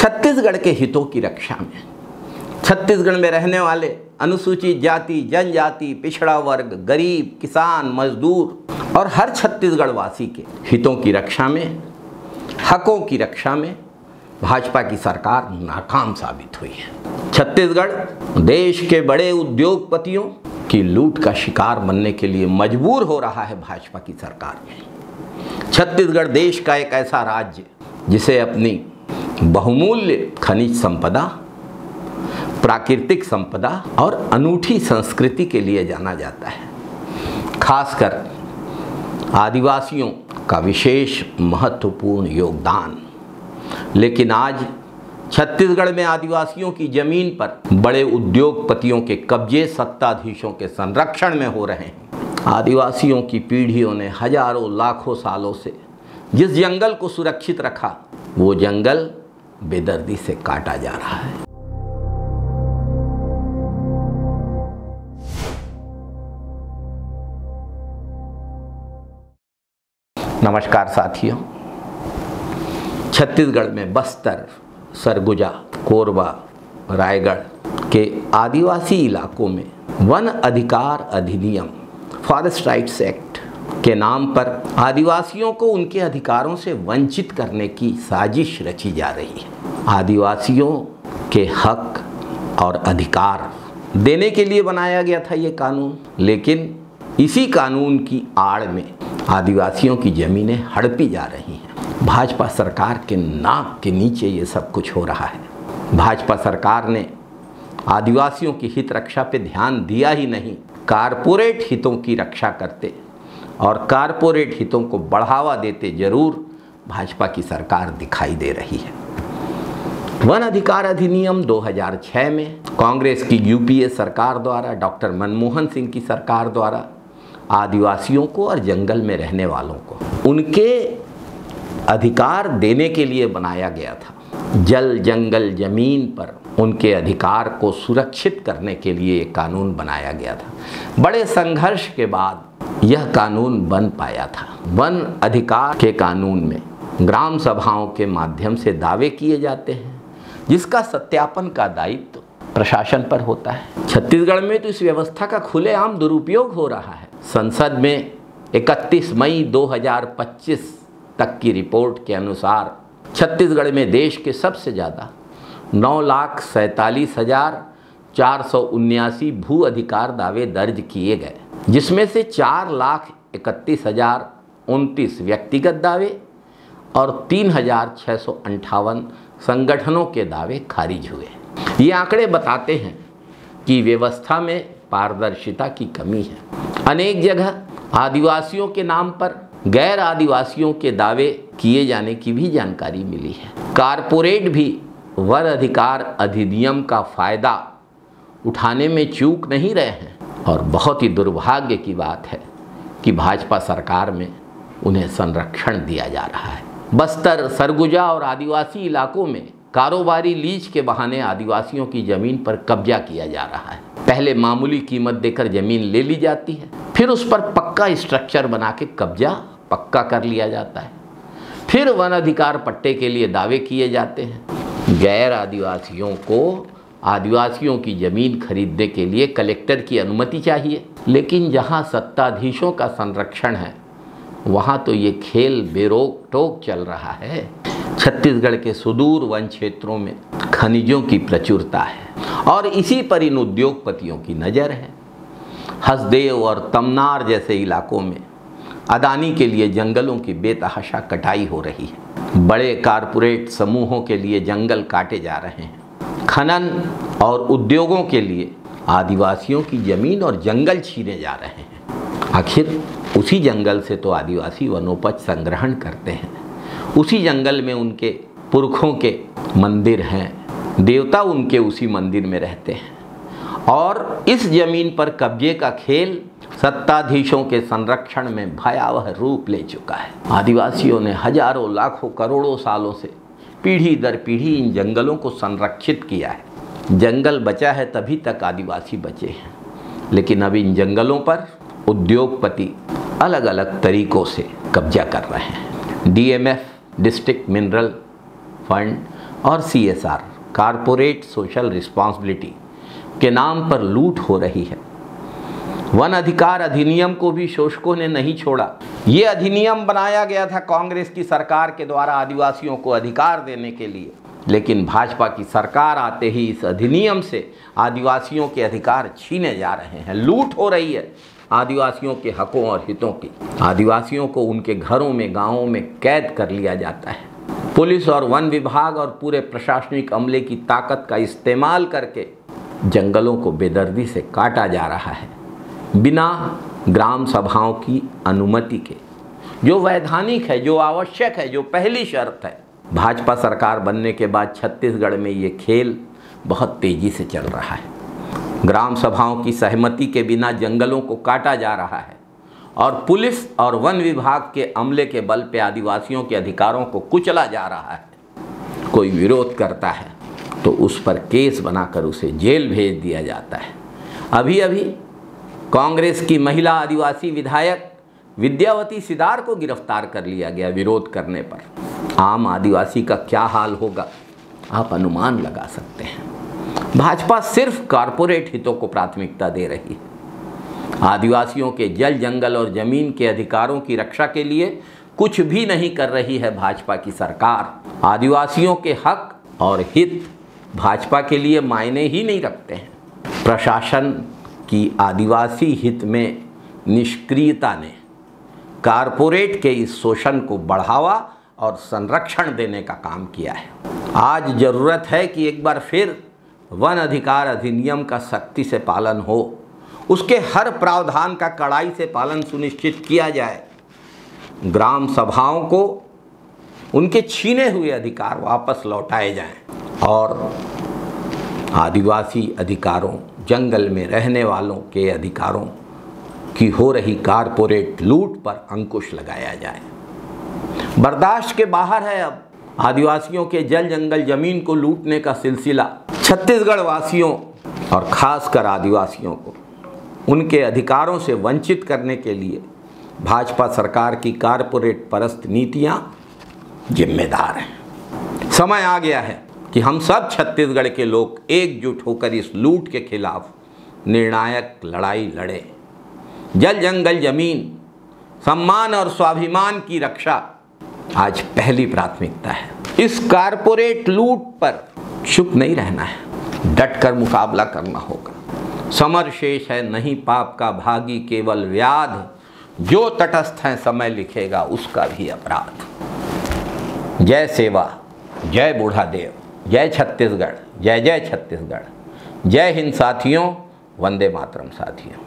छत्तीसगढ़ के हितों की रक्षा में छत्तीसगढ़ में रहने वाले अनुसूचित जाति, जनजाति, पिछड़ा वर्ग, गरीब, किसान, मजदूर और हर छत्तीसगढ़ वासी के हितों की रक्षा में, हकों की रक्षा में भाजपा की सरकार नाकाम साबित हुई है। छत्तीसगढ़ देश के बड़े उद्योगपतियों की लूट का शिकार बनने के लिए मजबूर हो रहा है भाजपा की सरकार में। छत्तीसगढ़ देश का एक ऐसा राज्य जिसे अपनी बहुमूल्य खनिज संपदा, प्राकृतिक संपदा और अनूठी संस्कृति के लिए जाना जाता है। खासकर आदिवासियों का विशेष महत्वपूर्ण योगदान। लेकिन आज छत्तीसगढ़ में आदिवासियों की जमीन पर बड़े उद्योगपतियों के कब्जे सत्ताधीशों के संरक्षण में हो रहे हैं। आदिवासियों की पीढ़ियों ने हजारों लाखों सालों से जिस जंगल को सुरक्षित रखा, वो जंगल बेदर्दी से काटा जा रहा है। नमस्कार साथियों, छत्तीसगढ़ में बस्तर, सरगुजा, कोरबा, रायगढ़ के आदिवासी इलाकों में वन अधिकार अधिनियम फॉरेस्ट राइट्स एक्ट के नाम पर आदिवासियों को उनके अधिकारों से वंचित करने की साजिश रची जा रही है। आदिवासियों के हक और अधिकार देने के लिए बनाया गया था ये कानून, लेकिन इसी कानून की आड़ में आदिवासियों की ज़मीनें हड़पी जा रही हैं। भाजपा सरकार के नाक के नीचे ये सब कुछ हो रहा है। भाजपा सरकार ने आदिवासियों की हित रक्षा पे ध्यान दिया ही नहीं, कारपोरेट हितों की रक्षा करते और कारपोरेट हितों को बढ़ावा देते जरूर भाजपा की सरकार दिखाई दे रही है। वन अधिकार अधिनियम 2006 में कांग्रेस की यूपीए सरकार द्वारा, डॉक्टर मनमोहन सिंह की सरकार द्वारा आदिवासियों को और जंगल में रहने वालों को उनके अधिकार देने के लिए बनाया गया था। जल, जंगल, जमीन पर उनके अधिकार को सुरक्षित करने के लिए एक कानून बनाया गया था। बड़े संघर्ष के बाद यह कानून बन पाया था। वन अधिकार के कानून में ग्राम सभाओं के माध्यम से दावे किए जाते हैं, जिसका सत्यापन का दायित्व प्रशासन पर होता है। छत्तीसगढ़ में तो इस व्यवस्था का खुलेआम दुरुपयोग हो रहा है। संसद में 31 मई 2025 तक की रिपोर्ट के अनुसार छत्तीसगढ़ में देश के सबसे ज़्यादा 9,47,479 भू अधिकार दावे दर्ज किए गए, जिसमें से 4,31,029 व्यक्तिगत दावे और 3,658 संगठनों के दावे खारिज हुए। ये आंकड़े बताते हैं कि व्यवस्था में पारदर्शिता की कमी है। अनेक जगह आदिवासियों के नाम पर गैर आदिवासियों के दावे किए जाने की भी जानकारी मिली है। कारपोरेट भी वन अधिकार अधिनियम का फायदा उठाने में चूक नहीं रहे हैं और बहुत ही दुर्भाग्य की बात है कि भाजपा सरकार में उन्हें संरक्षण दिया जा रहा है। बस्तर, सरगुजा और आदिवासी इलाकों में कारोबारी लीज के बहाने आदिवासियों की जमीन पर कब्जा किया जा रहा है। पहले मामूली कीमत देकर जमीन ले ली जाती है, फिर उस पर पक्का स्ट्रक्चर बना के कब्जा पक्का कर लिया जाता है। फिर वन अधिकार पट्टे के लिए दावे किए जाते हैं। गैर आदिवासियों को आदिवासियों की जमीन खरीदने के लिए कलेक्टर की अनुमति चाहिए, लेकिन जहां सत्ताधीशों का संरक्षण है वहां तो ये खेल बेरोक टोक चल रहा है। छत्तीसगढ़ के सुदूर वन क्षेत्रों में खनिजों की प्रचुरता है और इसी पर इन उद्योगपतियों की नज़र है। हसदेव और तमनार जैसे इलाकों में अदानी के लिए जंगलों की बेतहाशा कटाई हो रही है। बड़े कारपोरेट समूहों के लिए जंगल काटे जा रहे हैं। खनन और उद्योगों के लिए आदिवासियों की जमीन और जंगल छीने जा रहे हैं। आखिर उसी जंगल से तो आदिवासी वनोपज संग्रहण करते हैं। उसी जंगल में उनके पुरखों के मंदिर हैं, देवता उनके उसी मंदिर में रहते हैं और इस जमीन पर कब्जे का खेल सत्ताधीशों के संरक्षण में भयावह रूप ले चुका है। आदिवासियों ने हजारों, लाखों, करोड़ों सालों से पीढ़ी दर पीढ़ी इन जंगलों को संरक्षित किया है। जंगल बचा है तभी तक आदिवासी बचे हैं, लेकिन अब इन जंगलों पर उद्योगपति अलग अलग तरीकों से कब्जा कर रहे हैं। DMF डिस्ट्रिक्ट मिनरल फंड और CSR कॉरपोरेट सोशल रिस्पॉन्सिबिलिटी के नाम पर लूट हो रही है। वन अधिकार अधिनियम को भी शोषकों ने नहीं छोड़ा। ये अधिनियम बनाया गया था कांग्रेस की सरकार के द्वारा आदिवासियों को अधिकार देने के लिए, लेकिन भाजपा की सरकार आते ही इस अधिनियम से आदिवासियों के अधिकार छीने जा रहे हैं। लूट हो रही है आदिवासियों के हकों और हितों की। आदिवासियों को उनके घरों में, गांवों में कैद कर लिया जाता है। पुलिस और वन विभाग और पूरे प्रशासनिक अमले की ताकत का इस्तेमाल करके जंगलों को बेदर्दी से काटा जा रहा है, बिना ग्राम सभाओं की अनुमति के, जो वैधानिक है, जो आवश्यक है, जो पहली शर्त है। भाजपा सरकार बनने के बाद छत्तीसगढ़ में ये खेल बहुत तेजी से चल रहा है। ग्राम सभाओं की सहमति के बिना जंगलों को काटा जा रहा है और पुलिस और वन विभाग के अमले के बल पे आदिवासियों के अधिकारों को कुचला जा रहा है। कोई विरोध करता है तो उस पर केस बनाकर उसे जेल भेज दिया जाता है। अभी अभी कांग्रेस की महिला आदिवासी विधायक विद्यावती सिदार को गिरफ्तार कर लिया गया विरोध करने पर। आम आदिवासी का क्या हाल होगा आप अनुमान लगा सकते हैं। भाजपा सिर्फ कॉरपोरेट हितों को प्राथमिकता दे रही है। आदिवासियों के जल, जंगल और जमीन के अधिकारों की रक्षा के लिए कुछ भी नहीं कर रही है भाजपा की सरकार। आदिवासियों के हक और हित भाजपा के लिए मायने ही नहीं रखते हैं। प्रशासन की आदिवासी हित में निष्क्रियता ने कॉरपोरेट के इस शोषण को बढ़ावा और संरक्षण देने का काम किया है। आज जरूरत है कि एक बार फिर वन अधिकार अधिनियम का सख्ती से पालन हो, उसके हर प्रावधान का कड़ाई से पालन सुनिश्चित किया जाए। ग्राम सभाओं को उनके छीने हुए अधिकार वापस लौटाए जाएं और आदिवासी अधिकारों, जंगल में रहने वालों के अधिकारों की हो रही कॉरपोरेट लूट पर अंकुश लगाया जाए। बर्दाश्त के बाहर है अब आदिवासियों के जल, जंगल, जमीन को लूटने का सिलसिला। छत्तीसगढ़ वासियों और खासकर आदिवासियों को उनके अधिकारों से वंचित करने के लिए भाजपा सरकार की कॉरपोरेट परस्त नीतियां जिम्मेदार हैं। समय आ गया है कि हम सब छत्तीसगढ़ के लोग एकजुट होकर इस लूट के खिलाफ निर्णायक लड़ाई लड़ें। जल, जंगल, जमीन, सम्मान और स्वाभिमान की रक्षा आज पहली प्राथमिकता है। इस कॉरपोरेट लूट पर चुप नहीं रहना है, डटकर मुकाबला करना होगा। समर शेष है नहीं पाप का भागी केवल व्याध, जो तटस्थ है समय लिखेगा उसका भी अपराध। जय सेवा, जय बूढ़ादेव, जय छत्तीसगढ़, जय जय छत्तीसगढ़। जय हिंद साथियों, वंदे मातरम साथियों।